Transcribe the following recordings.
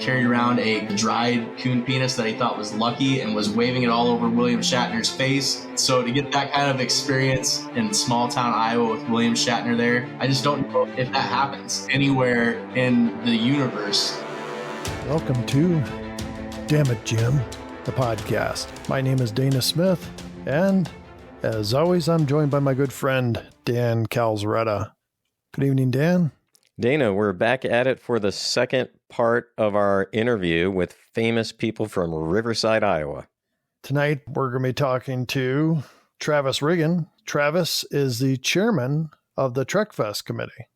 carried around a dried coon penis that he thought was lucky and was waving it all over William Shatner's face. So to get that kind of experience in small town Iowa with William Shatner there, I just don't know if that happens anywhere in the universe. Welcome to Damn It, Jim, the podcast. My name is Dana Smith, and as always, I'm joined by my good friend, Dan Calzaretta. Good evening, Dan. Dana, we're back at it for the second part of our interview with famous people from Riverside, Iowa. Tonight, we're going to be talking to Travis Riggan. Travis is the chairman of the TrekFest Committee.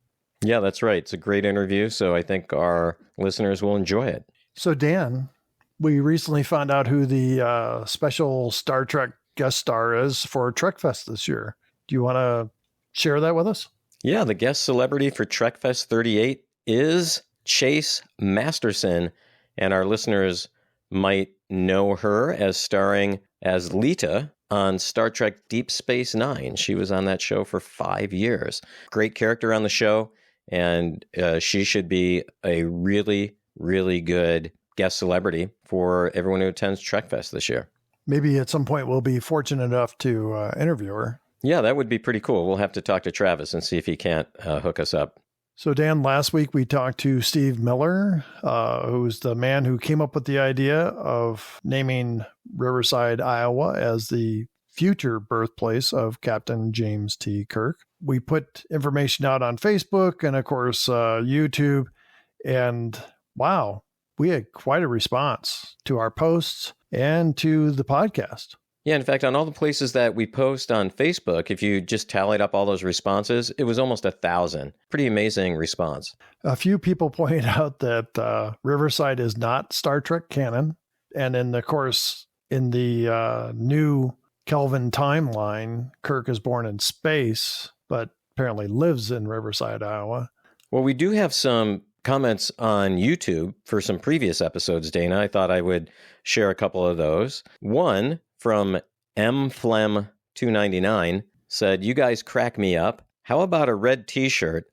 Yeah, that's right. It's a great interview, so I think our listeners will enjoy it. So, Dan, we recently found out who the special Star Trek guest star is for TrekFest this year. Do you want to share that with us? Yeah, the guest celebrity for TrekFest 38 is Chase Masterson, and our listeners might know her as starring as Leeta on Star Trek Deep Space Nine. She was on that show for 5 years. Great character on the show, and she should be a really, really good guest celebrity for everyone who attends TrekFest this year. Maybe at some point we'll be fortunate enough to interview her. Yeah, that would be pretty cool. We'll have to talk to Travis and see if he can't hook us up. So, Dan, last week we talked to Steve Miller, who's the man who came up with the idea of naming Riverside, Iowa as the future birthplace of Captain James T. Kirk. We put information out on Facebook and, of course, YouTube. And wow, we had quite a response to our posts and to the podcast. Yeah, in fact, on all the places that we post on Facebook, if you just tallied up all those responses, it was almost 1,000. Pretty amazing response. A few people pointed out that Riverside is not Star Trek canon. And then, of course, in the new Kelvin timeline, Kirk is born in space, but apparently lives in Riverside, Iowa. Well, we do have some comments on YouTube for some previous episodes, Dana. I thought I would share a couple of those. One from mflem299 said, "You guys crack me up. How about a red t-shirt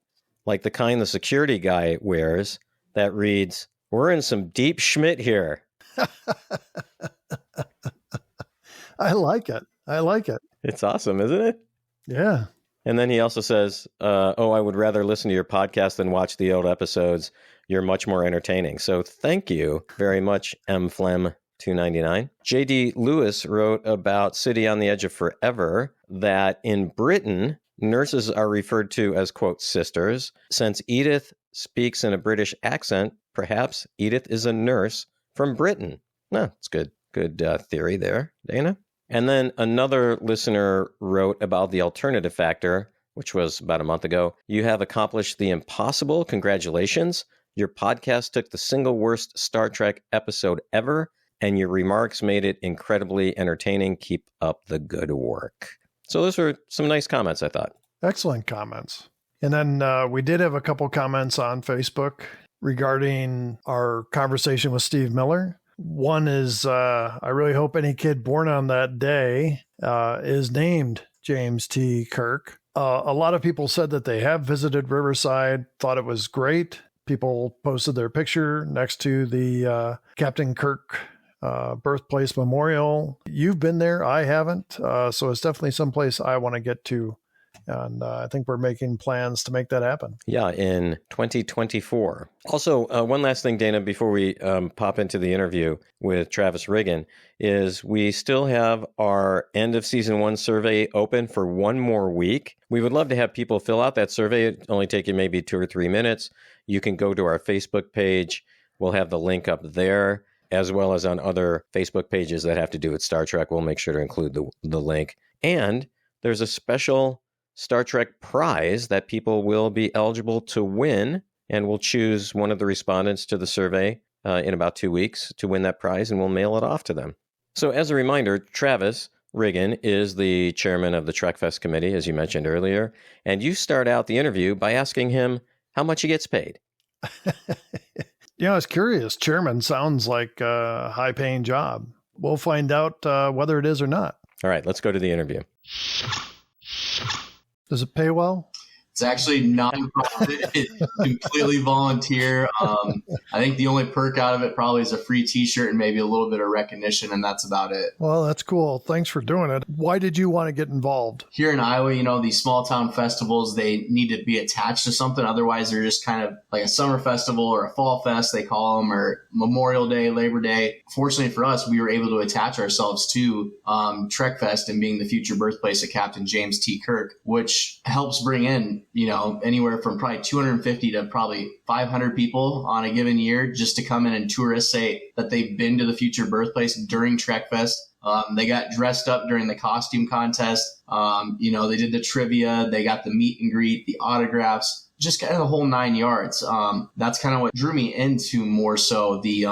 like the kind the security guy wears that reads, 'We're in some deep Schmidt here.'" I like it. I like it. It's awesome, isn't it? Yeah. And then he also says, I would rather listen to your podcast than watch the old episodes. You're much more entertaining. So thank you very much, mflem299. J.D. Lewis wrote about City on the Edge of Forever that in Britain, nurses are referred to as, quote, sisters. Since Edith speaks in a British accent, perhaps Edith is a nurse from Britain. No, it's good. Good theory there, Dana. And then another listener wrote about the alternative factor, which was about a month ago. "You have accomplished the impossible. Congratulations. Your podcast took the single worst Star Trek episode ever, and your remarks made it incredibly entertaining. Keep up the good work." So those were some nice comments, I thought. Excellent comments. And then we did have a couple comments on Facebook regarding our conversation with Steve Miller. One is, I really hope any kid born on that day is named James T. Kirk. A lot of people said that they have visited Riverside, thought it was great. People posted their picture next to the Captain Kirk birthplace memorial. You've been there. I haven't. So it's definitely someplace I want to get to. And I think we're making plans to make that happen. Yeah, in 2024. Also, one last thing, Dana, before we pop into the interview with Travis Riggan, is we still have our end of season 1 survey open for one more week. We would love to have people fill out that survey. It only take you maybe 2 or 3 minutes. You can go to our Facebook page. We'll have the link up there, as well as on other Facebook pages that have to do with Star Trek. We'll make sure to include the link. And there's a special Star Trek prize that people will be eligible to win, and we'll choose one of the respondents to the survey in about 2 weeks to win that prize, and we'll mail it off to them. So as a reminder, Travis Riggan is the chairman of the TrekFest Committee, as you mentioned earlier, and you start out the interview by asking him how much he gets paid. I was curious. Chairman sounds like a high-paying job. We'll find out whether it is or not. All right, let's go to the interview. Does it pay well? It's actually non-profit, completely volunteer. I think the only perk out of it probably is a free t-shirt and maybe a little bit of recognition, and that's about it. Well, that's cool. Thanks for doing it. Why did you want to get involved? Here in Iowa, these small town festivals, they need to be attached to something. Otherwise, they're just kind of like a summer festival or a fall fest, they call them, or Memorial Day, Labor Day. Fortunately for us, we were able to attach ourselves to TrekFest and being the future birthplace of Captain James T. Kirk, which helps bring in anywhere from probably 250 to probably 500 people on a given year just to come in and tourists say that they've been to the future birthplace during TrekFest. They got dressed up during the costume contest. They did the trivia. They got the meet and greet, the autographs, just kind of the whole 9 yards. That's kind of what drew me into more so the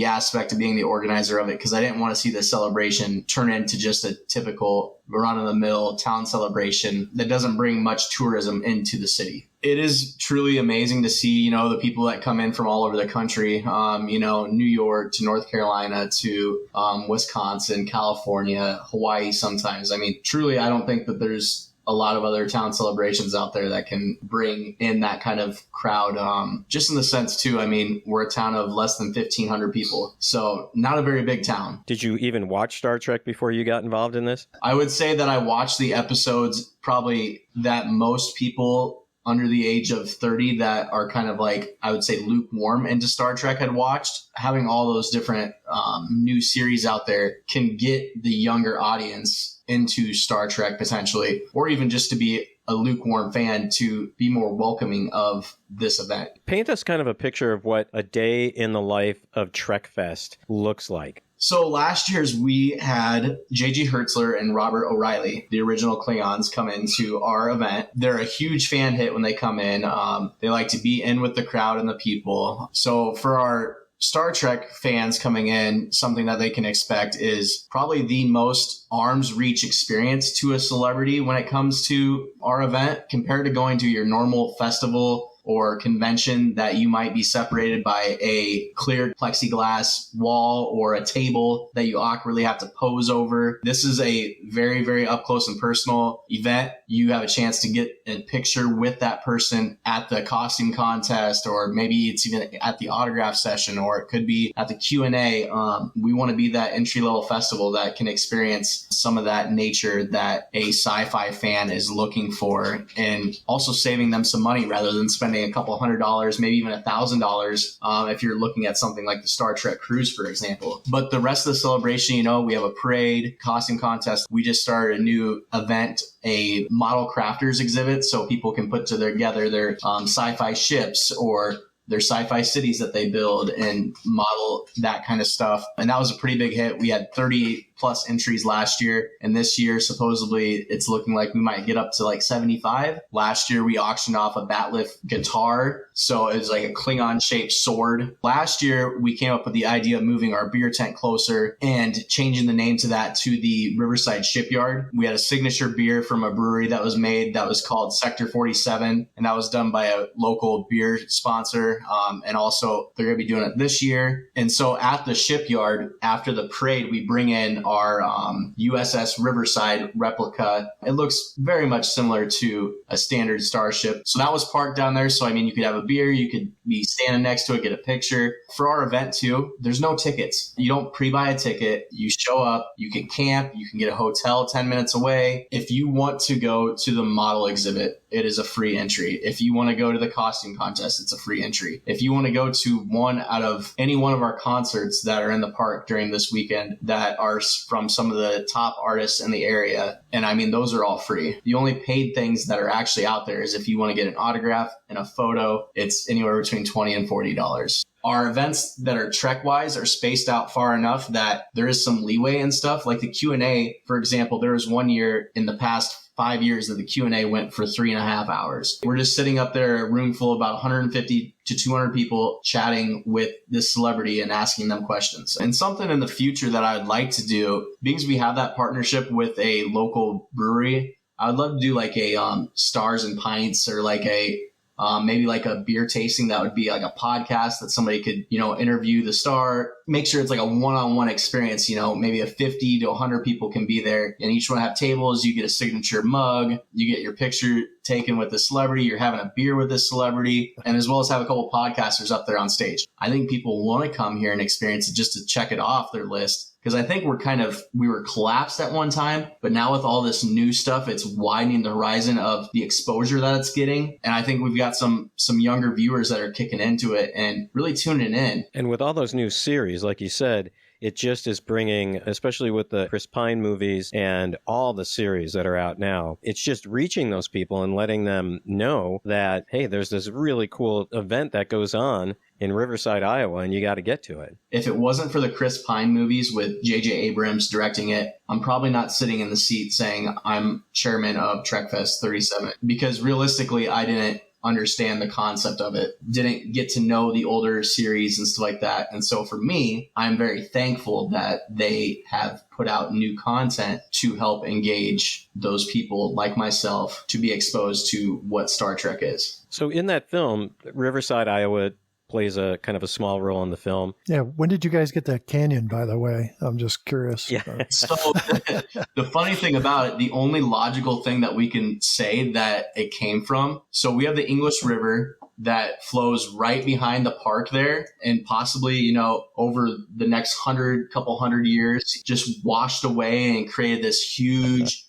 aspect of being the organizer of it, because I didn't want to see the celebration turn into just a typical run-of-the-mill town celebration that doesn't bring much tourism into the city. It is truly amazing to see, the people that come in from all over the country, New York to North Carolina to Wisconsin, California, Hawaii sometimes. I mean, truly, I don't think that there's a lot of other town celebrations out there that can bring in that kind of crowd. Just in the sense too, I mean, we're a town of less than 1,500 people, so not a very big town. Did you even watch Star Trek before you got involved in this? I would say that I watched the episodes probably that most people under the age of 30 that are kind of like, I would say, lukewarm into Star Trek had watched. Having all those different new series out there can get the younger audience into Star Trek potentially, or even just to be a lukewarm fan to be more welcoming of this event. Paint us kind of a picture of what a day in the life of TrekFest looks like. So last year's we had J.G. Hertzler and Robert O'Reilly, the original Klingons, come into our event. They're a huge fan hit when they come in. They like to be in with the crowd and the people. So for our Star Trek fans coming in, something that they can expect is probably the most arm's reach experience to a celebrity when it comes to our event compared to going to your normal festival or convention that you might be separated by a clear plexiglass wall or a table that you awkwardly have to pose over. This is a very, very up close and personal event. You have a chance to get a picture with that person at the costume contest, or maybe it's even at the autograph session, or it could be at the Q&A. We want to be that entry-level festival that can experience some of that nature that a sci-fi fan is looking for, and also saving them some money rather than spending a couple $100, maybe even $1,000 if you're looking at something like the Star Trek cruise, for example. But the rest of the celebration, we have a parade, costume contest. We just started a new event, a model crafters exhibit, so people can put together their sci-fi ships or their sci-fi cities that they build and model that kind of stuff. And that was a pretty big hit. We had 30 plus entries last year. And this year, supposedly, it's looking like we might get up to like 75. Last year, we auctioned off a Batlift guitar. So it was like a Klingon-shaped sword. Last year, we came up with the idea of moving our beer tent closer and changing the name to that to the Riverside Shipyard. We had a signature beer from a brewery that was made that was called Sector 47. And that was done by a local beer sponsor. And also, they're going to be doing it this year. And so at the shipyard, after the parade, we bring in our USS Riverside replica. It looks very much similar to a standard starship. So that was parked down there. So, I mean, you could have a beer, you could be standing next to it, get a picture. For our event, too, there's no tickets. You don't pre-buy a ticket. You show up, you can camp, you can get a hotel 10 minutes away. If you want to go to the model exhibit, it is a free entry. If you want to go to the costume contest, it's a free entry. If you want to go to one out of any one of our concerts that are in the park during this weekend that are from some of the top artists in the area, and I mean, those are all free. The only paid things that are actually out there is if you want to get an autograph and a photo, it's anywhere between $20 and $40. Our events that are Trek-wise are spaced out far enough that there is some leeway and stuff. Like the Q&A, for example, there was one year in the past 5 years that the Q&A went for 3.5 hours. We're just sitting up there, a room full of about 150 to 200 people chatting with this celebrity and asking them questions. And something in the future that I'd like to do, because we have that partnership with a local brewery, I would love to do like a Stars and Pints, or like a maybe like a beer tasting that would be like a podcast that somebody could, interview the star, make sure it's like a one-on-one experience, maybe a 50 to 100 people can be there, and each one have tables. You get a signature mug, you get your picture taken with the celebrity, you're having a beer with this celebrity, and as well as have a couple podcasters up there on stage. I think people want to come here and experience it just to check it off their list. Because I think we were collapsed at one time, but now with all this new stuff, it's widening the horizon of the exposure that it's getting. And I think we've got some younger viewers that are kicking into it and really tuning in. And with all those new series, like you said, it just is bringing, especially with the Chris Pine movies and all the series that are out now, it's just reaching those people and letting them know that, hey, there's this really cool event that goes on in Riverside, Iowa, and you got to get to it. If it wasn't for the Chris Pine movies with J.J. Abrams directing it, I'm probably not sitting in the seat saying I'm chairman of TrekFest 37, because realistically, I didn't understand the concept of it, didn't get to know the older series and stuff like that. And so for me, I'm very thankful that they have put out new content to help engage those people like myself to be exposed to what Star Trek is. So in that film, Riverside, Iowa plays a kind of a small role in the film. Yeah. When did you guys get that canyon, by the way? I'm just curious. Yeah. So the funny thing about it, the only logical thing that we can say that it came from, so we have the English River that flows right behind the park there, and possibly, over the next couple hundred years, just washed away and created this huge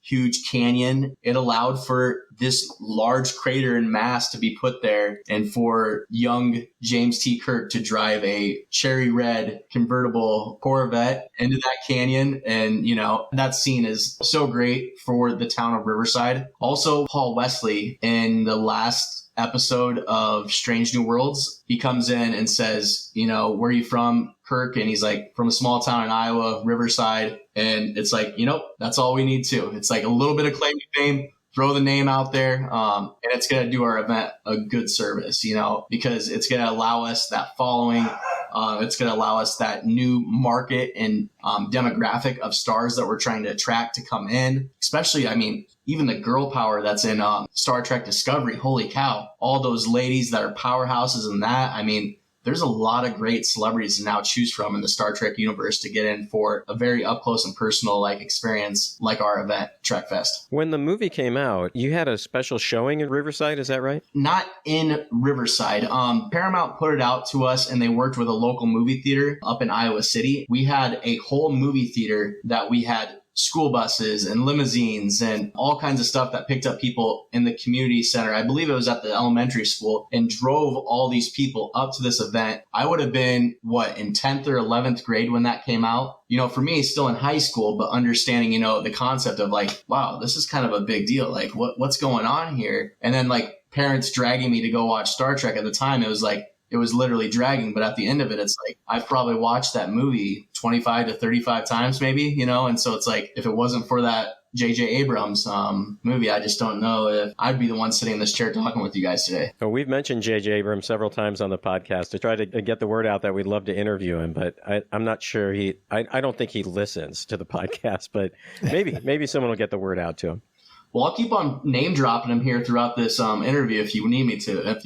canyon. It allowed for this large crater in mass to be put there, and for young James T. Kirk to drive a cherry red convertible Corvette into that canyon. And, that scene is so great for the town of Riverside. Also, Paul Wesley, in the last episode of Strange New Worlds, he comes in and says, where are you from, Kirk? And he's like, from a small town in Iowa, Riverside. And it's like, that's all we need too. It's like a little bit of claim to fame, throw the name out there. And it's going to do our event a good service, because it's going to allow us that following. It's going to allow us that new market and demographic of stars that we're trying to attract to come in, especially, even the girl power that's in Star Trek Discovery. Holy cow. All those ladies that are powerhouses in that. There's a lot of great celebrities to now choose from in the Star Trek universe to get in for a very up close and personal experience like our event, TrekFest. When the movie came out, you had a special showing in Riverside, is that right? Not in Riverside. Paramount put it out to us, and they worked with a local movie theater up in Iowa City. We had a whole movie theater that we had school buses and limousines and all kinds of stuff that picked up people in the community center. I believe it was at the elementary school, and drove all these people up to this event. I would have been, in 10th or 11th grade when that came out. For me, still in high school, but understanding, the concept of wow, this is kind of a big deal. What's going on here? And then parents dragging me to go watch Star Trek. At the time, it was literally dragging, but at the end of it, it's I've probably watched that movie 25 to 35 times maybe, and so it's if it wasn't for that J.J. Abrams movie, I just don't know if I'd be the one sitting in this chair talking with you guys today. Well, we've mentioned J.J. Abrams several times on the podcast to try to get the word out that we'd love to interview him, but I'm not sure I don't think he listens to the podcast, but maybe someone will get the word out to him. Well, I'll keep on name dropping him here throughout this interview if you need me to.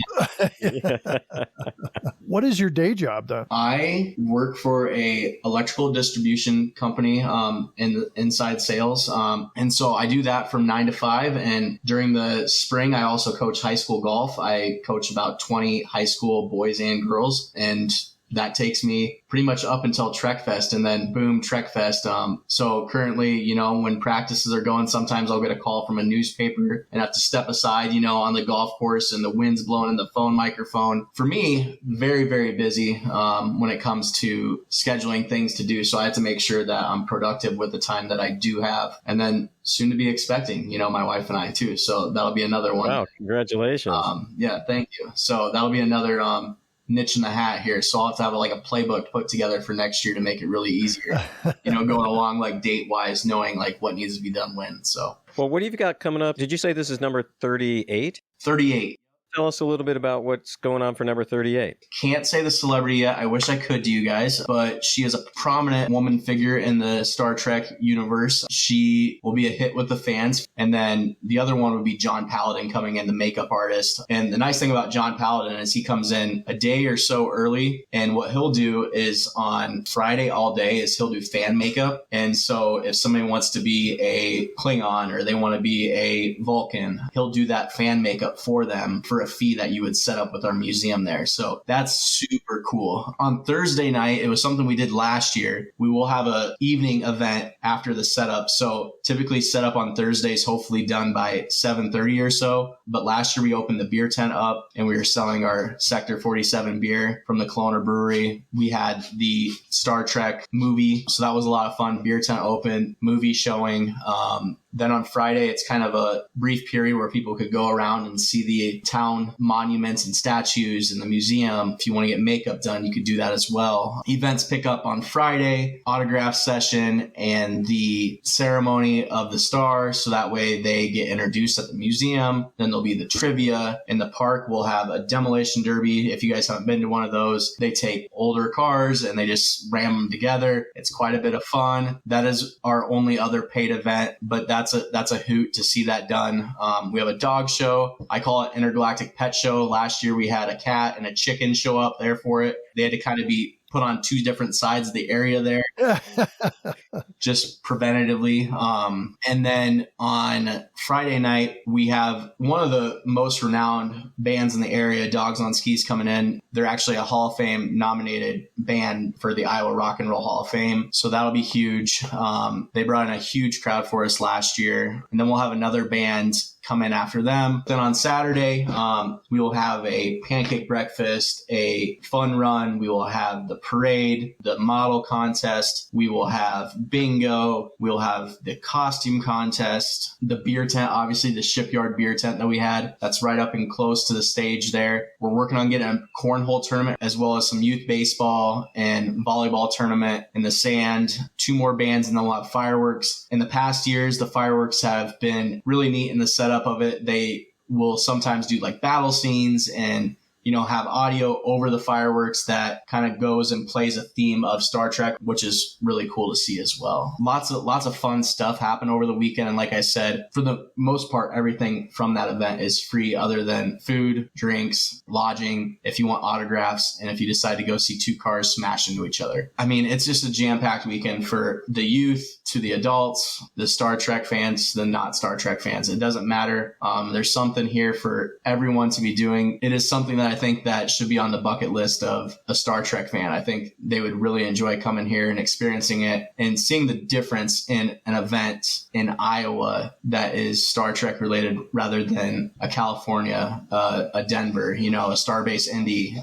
What is your day job, though? I work for a electrical distribution company in inside sales. And so I do that from 9 to 5. And during the spring, I also coach high school golf. I coach about 20 high school boys and girls. And that takes me pretty much up until TrekFest, and then boom, TrekFest. So currently, when practices are going, sometimes I'll get a call from a newspaper and have to step aside, on the golf course, and the wind's blowing in the phone microphone. For me, very, very busy when it comes to scheduling things to do. So I have to make sure that I'm productive with the time that I do have. And then soon to be expecting, my wife and I too. So that'll be another one. Wow, congratulations. Yeah, thank you. So that'll be another niche in the hat here. So I'll have to have a playbook put together for next year to make it really easier, going along date wise, knowing what needs to be done when. So, well, what have you got coming up? Did you say this is number 38? 38. tell us a little bit about what's going on for number 38? Can't say the celebrity yet. I wish I could to you guys, but she is a prominent woman figure in the Star Trek universe. She will be a hit with the fans. And then the other one would be John Paladin coming in, the makeup artist. And the nice thing about John Paladin is he comes in a day or so early. And what he'll do is on Friday all day is he'll do fan makeup. And so if somebody wants to be a Klingon or they want to be a Vulcan, he'll do that fan makeup for them for a fee that you would set up with our museum there. So that's super cool. On Thursday night, it was something we did last year. We will have a evening event after the setup. So typically set up on Thursdays, hopefully done by 7:30 or so. But last year we opened the beer tent up and we were selling our Sector 47 beer from the Kelowna Brewery. We had the Star Trek movie. So that was a lot of fun. Beer tent open, movie showing. Then on Friday, it's kind of a brief period where people could go around and see the town monuments and statues in the museum. If you want to get makeup done, you could do that as well. Events pick up on Friday, autograph session, and the ceremony of the star. So that way they get introduced at the museum. Then there'll be the trivia. In the park, we'll have a demolition derby. If you guys haven't been to one of those, they take older cars and they just ram them together. It's quite a bit of fun. That is our only other paid event, but that's a hoot to see that done. We have a dog show. I call it Intergalactic Pet Show. Last year we had a cat and a chicken show up there for it. They had to kind of be put on two different sides of the area there, just preventatively. And then on Friday night, we have one of the most renowned bands in the area, Dogs on Skis, coming in. They're actually a Hall of Fame nominated band for the Iowa Rock and Roll Hall of Fame. So that'll be huge. They brought in a huge crowd for us last year. And then we'll have another band come in after them. Then on Saturday, we will have a pancake breakfast, a fun run. We will have the parade, the model contest. We will have bingo. We'll have the costume contest, the beer tent, obviously the shipyard beer tent that we had. That's right up and close to the stage there. We're working on getting a cornhole tournament as well as some youth baseball and volleyball tournament in the sand. 2 more bands and then we'll have fireworks. In the past years, the fireworks have been really neat in the setup of it. They will sometimes do like battle scenes and have audio over the fireworks that kind of goes and plays a theme of Star Trek, which is really cool to see as well. Lots of fun stuff happen over the weekend. And like I said, for the most part, everything from that event is free other than food, drinks, lodging, if you want autographs, and if you decide to go see 2 cars smash into each other. I mean, it's just a jam-packed weekend for the youth to the adults, the Star Trek fans, the not Star Trek fans. It doesn't matter. There's something here for everyone to be doing. It is something that I think that should be on the bucket list of a Star Trek fan. I think they would really enjoy coming here and experiencing it and seeing the difference in an event in Iowa that is Star Trek related rather than a California, a Denver, a Starbase Indy,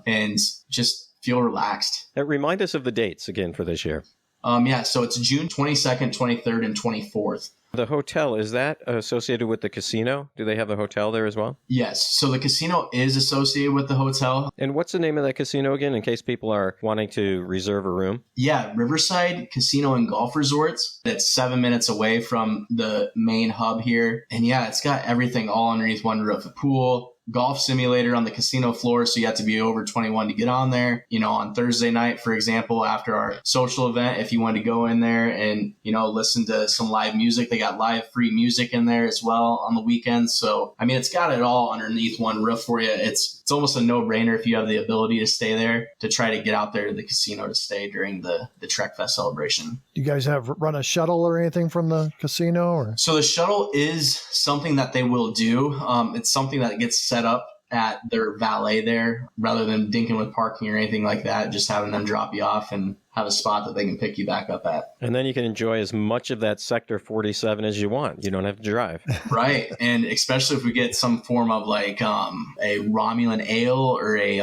and just feel relaxed. Remind us of the dates again for this year. So it's June 22nd, 23rd, and 24th. The hotel, is that associated with the casino? Do they have a hotel there as well? Yes. So the casino is associated with the hotel. And what's the name of that casino again, in case people are wanting to reserve a room? Yeah, Riverside Casino and Golf Resorts. It's 7 minutes away from the main hub here. And yeah, it's got everything all underneath one roof. A pool, golf simulator on the casino floor, so you have to be over 21 to get on there. On Thursday night, for example, after our social event, if you want to go in there and, listen to some live music, they got live free music in there as well on the weekends. So, I mean, it's got it all underneath one roof for you. It's almost a no-brainer if you have the ability to stay there to try to get out there to the casino to stay during the TrekFest celebration. Do you guys run a shuttle or anything from the casino? Or? So the shuttle is something that they will do. It's something that gets set up at their valet there rather than dinking with parking or anything like that, just having them drop you off and have a spot that they can pick you back up at. And then you can enjoy as much of that Sector 47 as you want. You don't have to drive. Right. And especially if we get some form of like a Romulan ale or a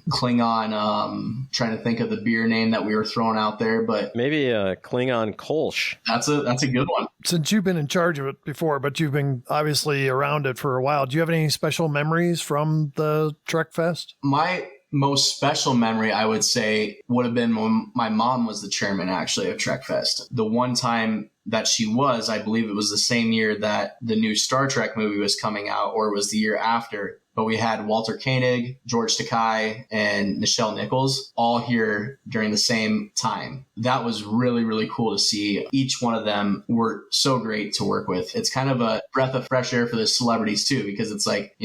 Klingon, trying to think of the beer name that we were throwing out there, but maybe a Klingon Kolsch. That's a good one. Since you've been in charge of it before, but you've been obviously around it for a while, do you have any special memories from the TrekFest? My most special memory, I would say, would have been when my mom was the chairman, actually, of TrekFest. The one time that she was, I believe it was the same year that the new Star Trek movie was coming out, or it was the year after. but we had Walter Koenig, George Takei, and Nichelle Nichols all here during the same time. That was really, really cool to see. Each one of them were so great to work with. It's kind of a breath of fresh air for the celebrities too, because it's like,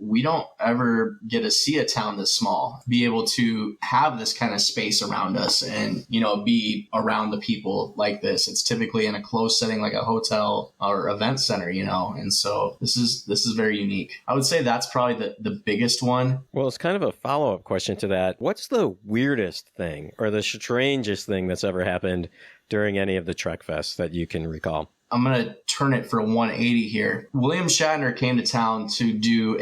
we don't ever get to see a town this small, be able to have this kind of space around us and, be around the people like this. It's typically in a closed setting like a hotel or event center, and so this is very unique. I would say that's probably the biggest one. Well, it's kind of a follow-up question to that. What's the weirdest thing or the strangest thing that's ever happened during any of the TrekFests that you can recall? I'm going to turn it for 180 here. William Shatner came to town to do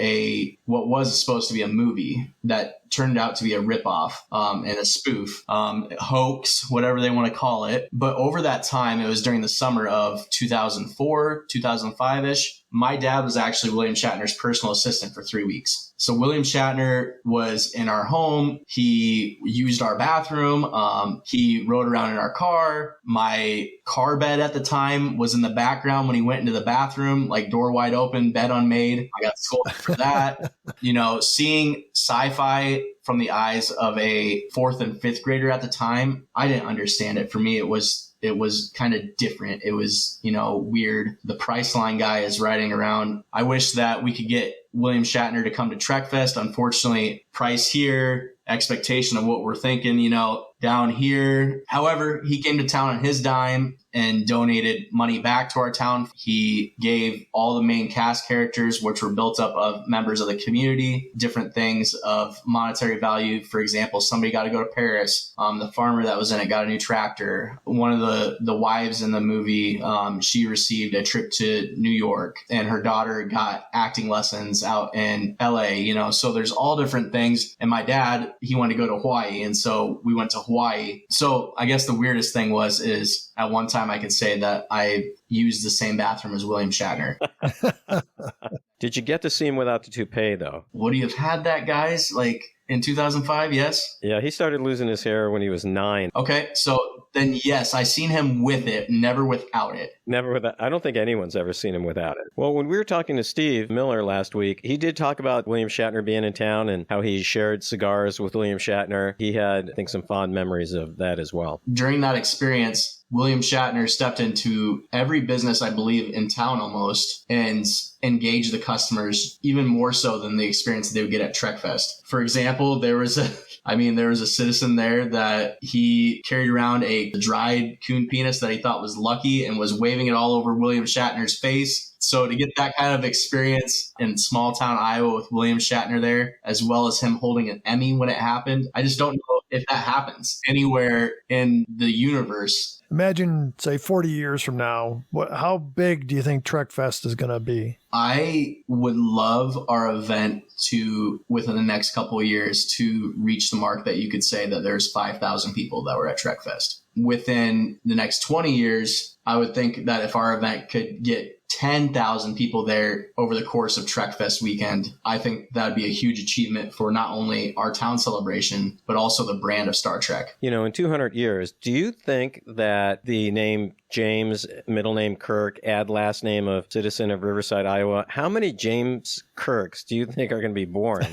what was supposed to be a movie that turned out to be a ripoff and a spoof, hoax, whatever they want to call it. But over that time, it was during the summer of 2004, 2005-ish. My dad was actually William Shatner's personal assistant for 3 weeks. So William Shatner was in our home. He used our bathroom. He rode around in our car. My car bed at the time was in the background when he went into the bathroom, like door wide open, bed unmade. I got scolded for that. Seeing sci-fi from the eyes of a 4th and 5th grader at the time, I didn't understand it. For me, it was kind of different. It was, weird. The Priceline guy is riding around. I wish that we could get William Shatner to come to TrekFest. Unfortunately, price here, expectation of what we're thinking, down here. However, he came to town on his dime and donated money back to our town. He gave all the main cast characters, which were built up of members of the community, different things of monetary value. For example, somebody got to go to Paris. The farmer that was in it got a new tractor. One of the wives in the movie, she received a trip to New York, and her daughter got acting lessons out in LA, so there's all different things. And my dad, he wanted to go to Hawaii. And so we went to Hawaii. So I guess the weirdest thing is at one time I could say that I used the same bathroom as William Shatner. Did you get to see him without the toupee, though? Would he have had that, guys? Like in 2005? Yes. Yeah, he started losing his hair when he was 9. Okay, so then yes, I seen him with it, never without it. Never without. I don't think anyone's ever seen him without it. Well, when we were talking to Steve Miller last week, he did talk about William Shatner being in town and how he shared cigars with William Shatner. He had, I think, some fond memories of that as well. During that experience, William Shatner stepped into every business, I believe, in town almost, and engaged the customers even more so than the experience that they would get at TrekFest. For example, there was a citizen there that he carried around a dried coon penis that he thought was lucky and was waving it all over William Shatner's face. So to get that kind of experience in small town Iowa with William Shatner there, as well as him holding an Emmy when it happened, I just don't know if that happens anywhere in the universe. Imagine, say, 40 years from now, how big do you think TrekFest is going to be? I would love our event to, within the next couple of years, to reach the mark that you could say that there's 5,000 people that were at TrekFest. Within the next 20 years, I would think that if our event could get 10,000 people there over the course of TrekFest weekend, I think that would be a huge achievement for not only our town celebration, but also the brand of Star Trek. In 200 years, do you think that the name James, middle name Kirk, add last name of citizen of Riverside, Iowa, how many James Kirks do you think are going to be born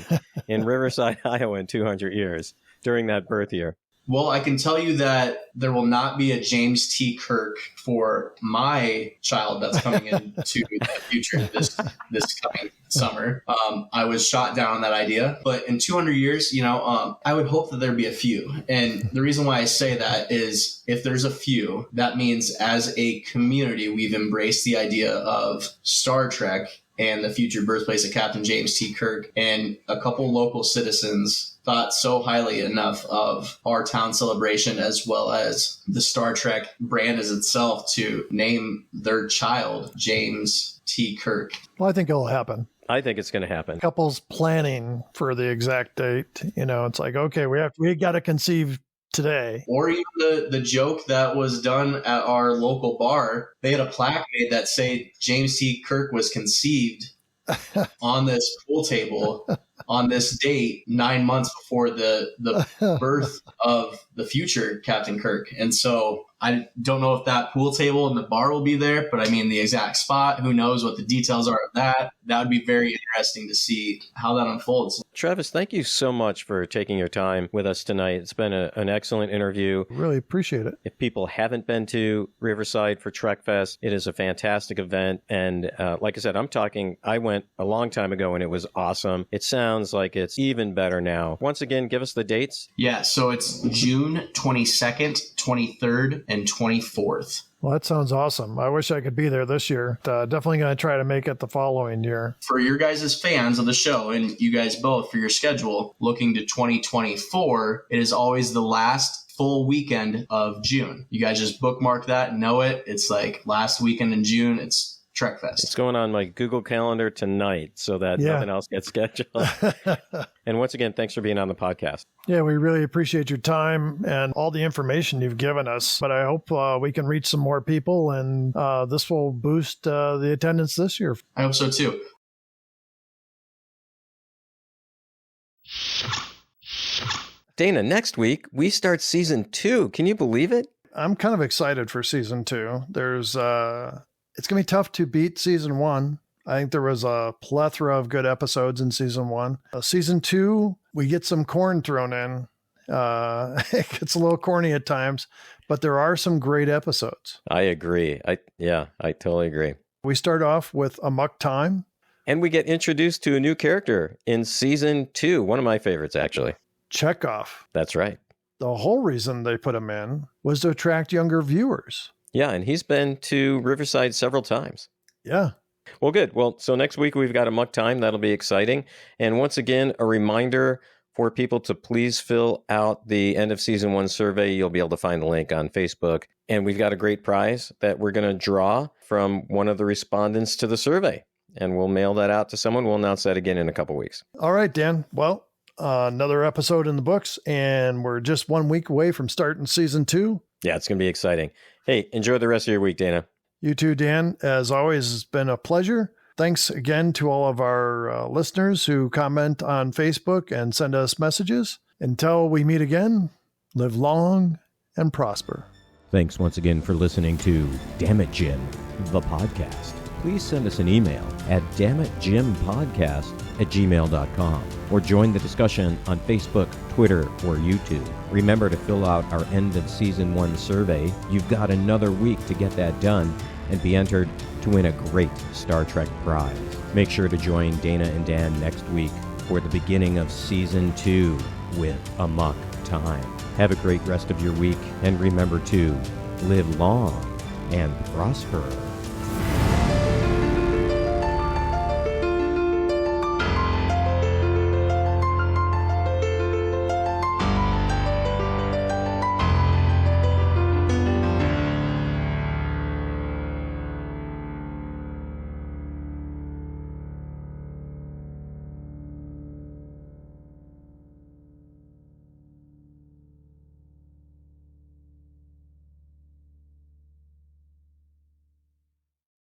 in Riverside, Iowa in 200 years during that birth year? Well, I can tell you that there will not be a James T. Kirk for my child that's coming into the future this coming summer. I was shot down on that idea. But in 200 years, I would hope that there'd be a few. And the reason why I say that is if there's a few, that means as a community, we've embraced the idea of Star Trek and the future birthplace of Captain James T. Kirk, and a couple local citizens thought so highly enough of our town celebration as well as the Star Trek brand as itself to name their child James T. Kirk. Well, I think it'll happen. I think it's going to happen. Couples planning for the exact date. It's like, okay, we got to conceive today. Or even the joke that was done at our local bar. They had a plaque made that said James T. Kirk was conceived on this pool table on this date 9 months before the birth of the future Captain Kirk. And so I don't know if that pool table and the bar will be there, but I mean, the exact spot, who knows what the details are of that. That would be very interesting to see how that unfolds. Travis, thank you so much for taking your time with us tonight. It's been an excellent interview. Really appreciate it. If people haven't been to Riverside for TrekFest, it is a fantastic event. And like I said, I went a long time ago and it was awesome. It sounds like it's even better now. Once again, give us the dates. Yeah, so it's June 22nd, 23rd, and 24th. Well, that sounds awesome. I wish I could be there this year. Definitely going to try to make it the following year. For your guys' fans of the show, and you guys both for your schedule, looking to 2024, it is always the last full weekend of June. You guys just bookmark that, know it. It's like last weekend in June. It's TrekFest. It's going on my Google Calendar tonight so that nothing else gets scheduled. And once again, thanks for being on the podcast. Yeah, we really appreciate your time and all the information you've given us. But I hope we can reach some more people, and this will boost the attendance this year. I hope so too. Dana, next week, we start season 2. Can you believe it? I'm kind of excited for season 2. It's going to be tough to beat season 1. I think there was a plethora of good episodes in season 1. Season 2, we get some corn thrown in. It gets a little corny at times, but there are some great episodes. I agree. I totally agree. We start off with Amok Time. And we get introduced to a new character in season 2. One of my favorites, actually. Chekhov. That's right. The whole reason they put him in was to attract younger viewers. Yeah, and he's been to Riverside several times. Yeah. Well, good. Well, so next week we've got Amok Time. That'll be exciting. And once again, a reminder for people to please fill out the end of season 1 survey. You'll be able to find the link on Facebook. And we've got a great prize that we're going to draw from one of the respondents to the survey. And we'll mail that out to someone. We'll announce that again in a couple weeks. All right, Dan. Well, another episode in the books, and we're just 1 week away from starting season 2. Yeah, it's going to be exciting. Hey, enjoy the rest of your week, Dana. You too, Dan. As always, it's been a pleasure. Thanks again to all of our listeners who comment on Facebook and send us messages. Until we meet again, live long and prosper. Thanks once again for listening to Damn It Jim, the podcast. Please send us an email at dammitjimpodcast@gmail.com or join the discussion on Facebook, Twitter, or YouTube. Remember to fill out our end of season 1 survey. You've got another week to get that done and be entered to win a great Star Trek prize. Make sure to join Dana and Dan next week for the beginning of season 2 with Amok Time. Have a great rest of your week, and remember to live long and prosper.